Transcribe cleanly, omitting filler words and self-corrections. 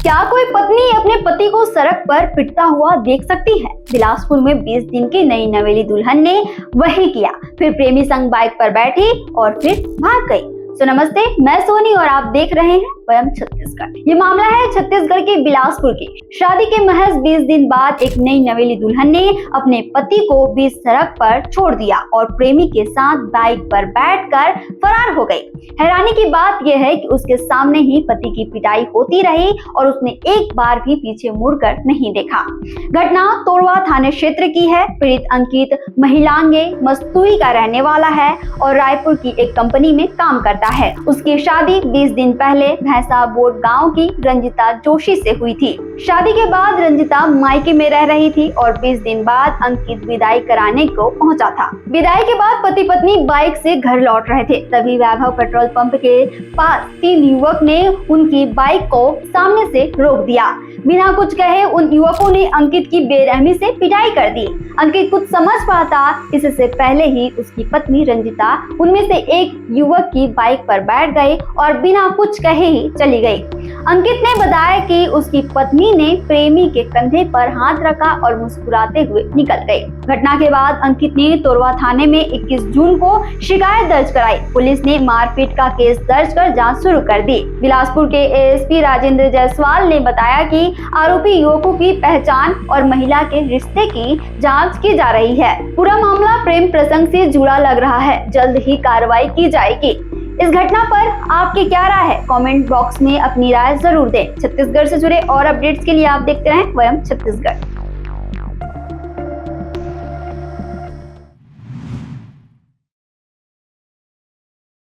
क्या कोई पत्नी अपने पति को सड़क पर पिटता हुआ देख सकती है? बिलासपुर में 20 दिन की नई नवेली दुल्हन ने वही किया। फिर प्रेमी संग बाइक पर बैठी और फिर भाग गई। तो नमस्ते, मैं सोनी और आप देख रहे हैं वयम छत्तीसगढ़। ये मामला है छत्तीसगढ़ के बिलासपुर की। शादी के महज 20 दिन बाद एक नई नवेली दुल्हन ने अपने पति को बीच सड़क पर छोड़ दिया और प्रेमी के साथ बाइक पर बैठकर फरार हो गई। हैरानी की बात यह है कि उसके सामने ही पति की पिटाई होती रही और उसने एक बार भी पीछे मुड़कर नहीं देखा। घटना तोरवा थाने क्षेत्र की है। पीड़ित अंकित महिलांगे मस्तुई का रहने वाला है और रायपुर की एक कंपनी में काम करता है। उसकी शादी 20 दिन पहले भैंसा बोट गांव की रंजिता जोशी से हुई थी। शादी के बाद रंजिता मायके में रह रही थी और 20 दिन बाद अंकित विदाई कराने को पहुंचा था। विदाई के बाद पति पत्नी बाइक से घर लौट रहे थे, तभी वैभव पेट्रोल पंप के पास 3 युवक ने उनकी बाइक को सामने से रोक दिया। बिना कुछ कहे उन युवकों ने अंकित की बेरहमी से पिटाई कर दी। अंकित कुछ समझ पाता इससे पहले ही उसकी पत्नी रंजिता उनमें से एक युवक की बाइक पर बैठ गई और बिना कुछ कहे ही चली गई। अंकित ने बताया कि उसकी पत्नी ने प्रेमी के कंधे पर हाथ रखा और मुस्कुराते हुए निकल गई। घटना के बाद अंकित ने तोरवा थाने में 21 जून को शिकायत दर्ज कराई। पुलिस ने मारपीट का केस दर्ज कर जांच शुरू कर दी। बिलासपुर के एएसपी राजेंद्र जायसवाल ने बताया कि आरोपी युवकों की पहचान और महिला के रिश्ते की जांच की जा रही है। पूरा मामला प्रेम प्रसंग से जुड़ा लग रहा है। जल्द ही कार्रवाई की जाएगी। इस घटना पर आपकी क्या राय है? कमेंट बॉक्स में अपनी राय जरूर दें। छत्तीसगढ़ से जुड़े और अपडेट्स के लिए आप देखते रहें वयम छत्तीसगढ़।